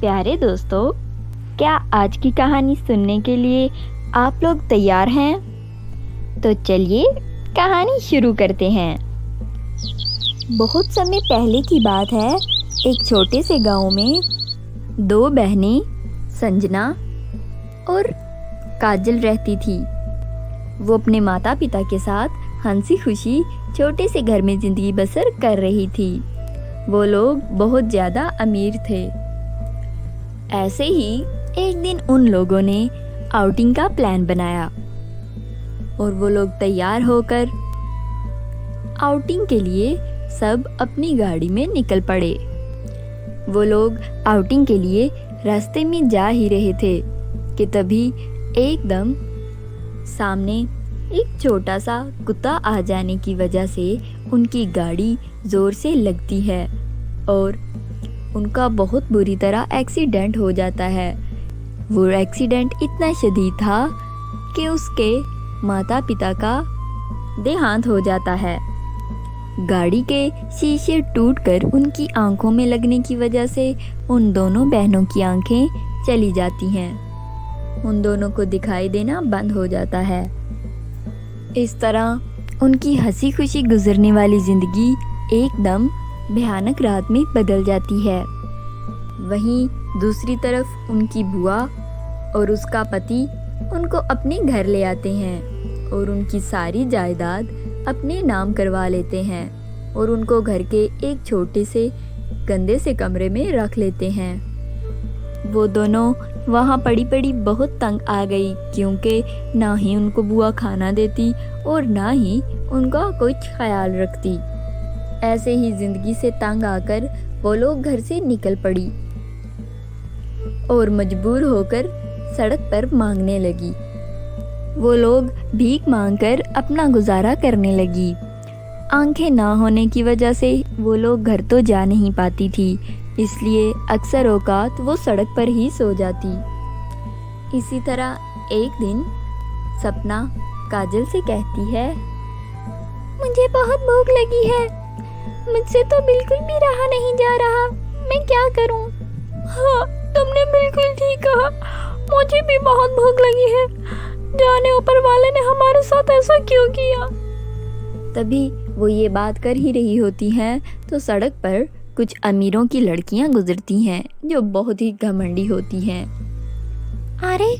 प्यारे दोस्तों, क्या आज की कहानी सुनने के लिए आप लोग तैयार हैं? तो चलिए कहानी शुरू करते हैं। बहुत समय पहले की बात है। एक छोटे से गांव में दो बहनें संजना और काजल रहती थी। वो अपने माता पिता के साथ हंसी खुशी छोटे से घर में जिंदगी बसर कर रही थी। वो लोग बहुत ज़्यादा अमीर थे। ऐसे ही एक दिन उन लोगों ने आउटिंग का प्लान बनाया और वो लोग तैयार होकर आउटिंग के लिए सब अपनी गाड़ी में निकल पड़े। वो लोग आउटिंग के लिए रास्ते में जा ही रहे थे कि तभी एकदम सामने एक छोटा सा कुत्ता आ जाने की वजह से उनकी गाड़ी जोर से लगती है और उनका बहुत बुरी तरह एक्सीडेंट हो जाता है। वो एक्सीडेंट इतना शदीद था कि उसके माता पिता का देहांत हो जाता है। गाड़ी के शीशे टूटकर उनकी आंखों में लगने की वजह से उन दोनों बहनों की आंखें चली जाती हैं। उन दोनों को दिखाई देना बंद हो जाता है। इस तरह उनकी हंसी खुशी गुजरने वाली जिंदगी एकदम भयानक रात में बदल जाती है। वहीं दूसरी तरफ उनकी बुआ और उसका पति उनको अपने घर ले आते हैं और उनकी सारी जायदाद अपने नाम करवा लेते हैं और उनको घर के एक छोटे से गंदे से कमरे में रख लेते हैं। वो दोनों वहाँ पड़ी पड़ी बहुत तंग आ गई, क्योंकि ना ही उनको बुआ खाना देती और ना ही उनका कुछ ख्याल रखती। ऐसे ही जिंदगी से तंग आकर वो लोग घर से निकल पड़ी और मजबूर होकर सड़क पर मांगने लगी। वो लोग भीख मांगकर अपना गुजारा करने लगी। आंखें ना होने की वजह से वो लोग घर तो जा नहीं पाती थी, इसलिए अक्सर औकात वो सड़क पर ही सो जाती। इसी तरह एक दिन सपना काजल से कहती है, मुझे बहुत भूख लगी है, मुझसे तो बिल्कुल भी रहा नहीं जा रहा, मैं क्या करूं? हाँ, तुमने बिल्कुल ठीक कहा, मुझे भी बहुत भूख लगी है। जाने ऊपर वाले ने हमारे साथ ऐसा क्यों किया? तभी वो ये बात कर ही रही होती हैं तो सड़क पर कुछ अमीरों की लड़कियां गुजरती हैं जो बहुत ही घमंडी होती हैं। अरे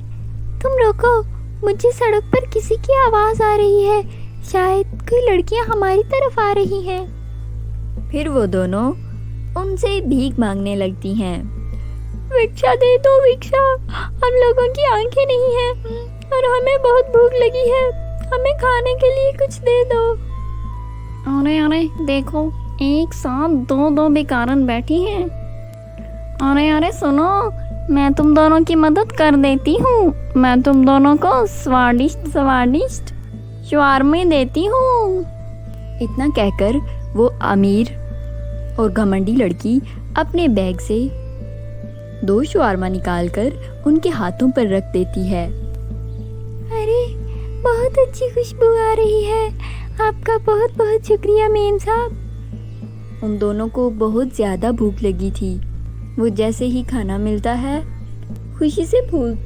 तुम रुको, मुझे सड़क पर किसी की आवाज आ रही है, शायद कोई लड़कियां हमारी तरफ आ रही हैं। फिर वो दोनों उनसे भीख मांगने लगती हैं। भिक्षा दे दो भिक्षा, हम लोगों की आंखें नहीं हैं और हमें बहुत भूख लगी है, हमें खाने के लिए कुछ दे दो। अरे अरे देखो, एक साथ दो बेकारन बैठी हैं। अरे अरे सुनो, मैं तुम दोनों की मदद कर देती हूँ, मैं तुम दोनों को स्वादिष्ट शवारमे देती हूँ। इतना कहकर वो अमीर और घमंडी लड़की अपने बैग से 2 शवारमा निकालकर उनके हाथों पर रख देती है। अरे बहुत अच्छी खुशबू आ रही है, आपका बहुत बहुत शुक्रिया मेम साहब। उन दोनों को बहुत ज़्यादा भूख लगी थी। वो जैसे ही खाना मिलता है खुशी से भूल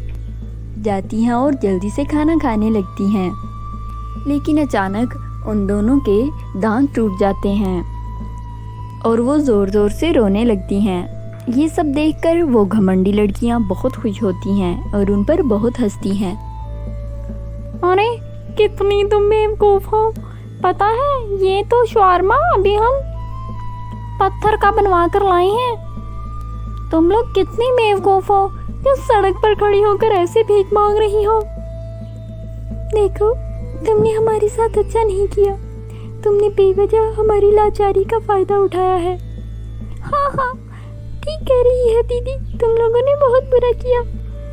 जाती हैं और जल्दी से खाना खाने लगती हैं। लेकिन अचानक उन दोनों के दांत टूट जाते हैं और वो ज़ोर ज़ोर से रोने लगती हैं। ये सब देखकर वो घमंडी लड़कियां बहुत खुश होती हैं और उन पर बहुत हंसती हैं। अरे कितनी तुम बेवकूफ़ हो, पता है ये तो शवारमा अभी हम पत्थर का बनवा कर लाए हैं। तुम लोग कितनी बेवकूफ़ हो जो सड़क पर खड़ी होकर ऐसे भीख मांग रही हो। देखो, तुमने हमारे साथ अच्छा नहीं किया, तुमने बेवजह हमारी लाचारी का फ़ायदा उठाया है। हाँ हाँ, ठीक कह रही है दीदी, तुम लोगों ने बहुत बुरा किया,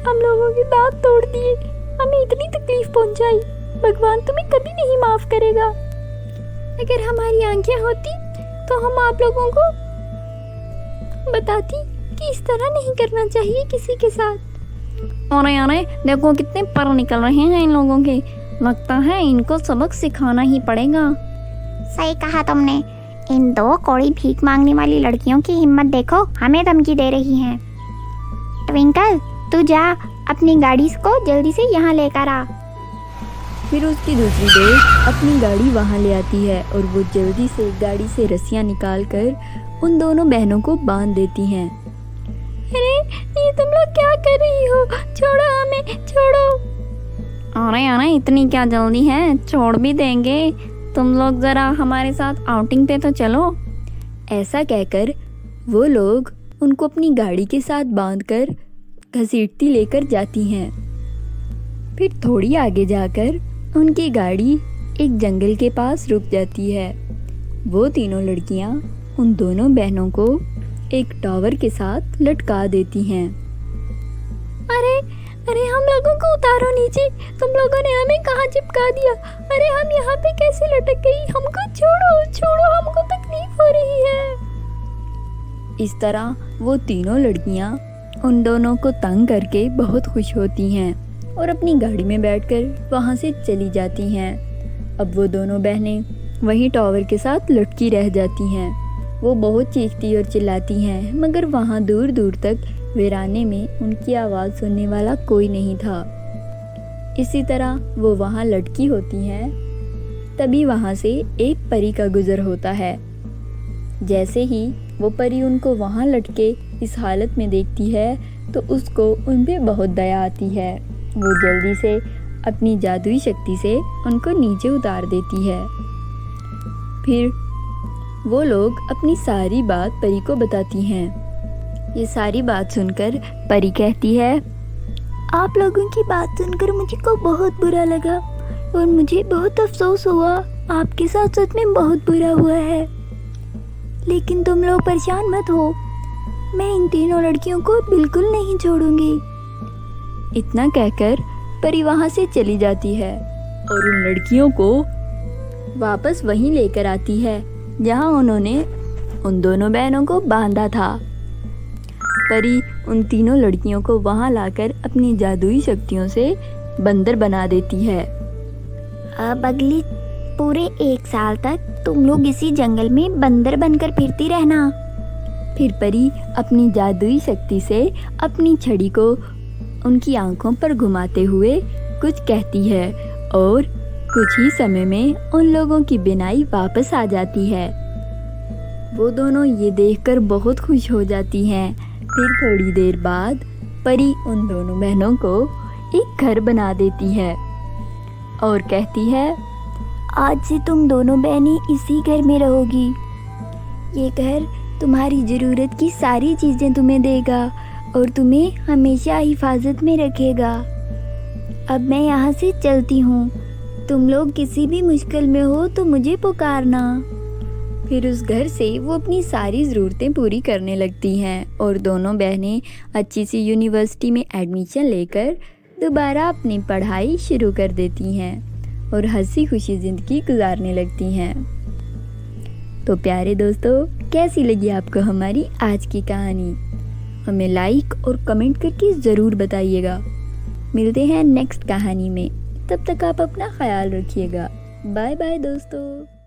हम लोगों के दांत तोड़ दिए, हमें इतनी तकलीफ पहुंचाई, भगवान तुम्हें कभी नहीं माफ़ करेगा। अगर हमारी आंखें होती तो हम आप लोगों को बताती कि इस तरह नहीं करना चाहिए किसी के साथ। अरे देखो कितने पर निकल रहे हैं इन लोगों के, लगता है इनको सबक सिखाना ही पड़ेगा। सही कहा तुमने, इन 2 कौड़ी भीख मांगने वाली लड़कियों की हिम्मत देखो, हमें धमकी दे रही हैं। ट्विंकल, तू जा अपनी गाड़ी को जल्दी से यहाँ लेकर आ। फिर उसकी दूसरी दोस्त अपनी गाड़ी वहाँ ले आती है और वो जल्दी से गाड़ी से रस्सियाँ निकाल कर उन दोनों बहनों को बांध देती हैं। अरे ये तुम लोग क्या कर रही हो? छोड़ो हमें, छोड़ो। अरे अरे इतनी क्या जल्दी है, छोड़ भी देंगे। तुम लोग ज़रा हमारे साथ आउटिंग पे तो चलो। ऐसा कहकर वो लोग उनको अपनी गाड़ी के साथ बांधकर घसीटती लेकर जाती हैं। फिर थोड़ी आगे जाकर उनकी गाड़ी एक जंगल के पास रुक जाती है। वो तीनों लड़कियां उन दोनों बहनों को एक टावर के साथ लटका देती हैं। अरे अरे हम लोगों को उतारो नीचे, तुम लोगों ने हमें कहाँ चिपका दिया? अरे हम यहाँ पे कैसे लटक गई? हमको छोड़ो छोड़ो, हमको तकलीफ हो रही है। इस तरह वो तीनों लड़कियां उन दोनों को तंग करके बहुत खुश होती हैं और अपनी गाड़ी में बैठकर वहाँ से चली जाती हैं। अब वो दोनों बहनें वहीं टावर के साथ लटकी रह जाती हैं। वो बहुत चीखती और चिल्लाती हैं, मगर वहाँ दूर दूर तक वीराने में उनकी आवाज़ सुनने वाला कोई नहीं था। इसी तरह वो वहाँ लटकी होती हैं। तभी वहाँ से एक परी का गुजर होता है। जैसे ही वो परी उनको वहाँ लटके इस हालत में देखती है तो उसको उन पे बहुत दया आती है। वो जल्दी से अपनी जादुई शक्ति से उनको नीचे उतार देती है। फिर वो लोग अपनी सारी बात परी को बताती हैं। ये सारी बात सुनकर परी कहती है, आप लोगों की बात सुनकर मुझे को बहुत बुरा लगा और मुझे बहुत अफसोस हुआ। आपके साथ सच में बहुत बुरा हुआ है, लेकिन तुम लोग परेशान मत हो, मैं इन तीनों लड़कियों को बिल्कुल नहीं छोड़ूंगी। इतना कहकर परी वहाँ से चली जाती है और उन लड़कियों को वापस वहीं लेकर आती है जहाँ उन्होंने उन दोनों बहनों को बांधा था। परी उन तीनों लड़कियों को वहाँ लाकर अपनी जादुई शक्तियों से बंदर बना देती है। अब अगली पूरे 1 साल तक तुम लोग इसी जंगल में बंदर बनकर फिरती रहना। फिर परी अपनी जादुई शक्ति से अपनी छड़ी को उनकी आंखों पर घुमाते हुए कुछ कहती है और कुछ ही समय में उन लोगों की बिनाई वापस आ जाती है। वो दोनों ये देखकर बहुत खुश हो जाती हैं। फिर थोड़ी देर बाद परी उन दोनों बहनों को एक घर बना देती है और कहती है, आज से तुम दोनों बहनें इसी घर में रहोगी। ये घर तुम्हारी ज़रूरत की सारी चीज़ें तुम्हें देगा और तुम्हें हमेशा हिफाजत में रखेगा। अब मैं यहाँ से चलती हूँ, तुम लोग किसी भी मुश्किल में हो तो मुझे पुकारना। फिर उस घर से वो अपनी सारी ज़रूरतें पूरी करने लगती हैं और दोनों बहनें अच्छी सी यूनिवर्सिटी में एडमिशन लेकर दोबारा अपनी पढ़ाई शुरू कर देती हैं और हंसी खुशी ज़िंदगी गुजारने लगती हैं। तो प्यारे दोस्तों, कैसी लगी आपको हमारी आज की कहानी? हमें लाइक और कमेंट करके ज़रूर बताइएगा। मिलते हैं नेक्स्ट कहानी में, तब तक आप अपना ख्याल रखिएगा। बाय बाय दोस्तों।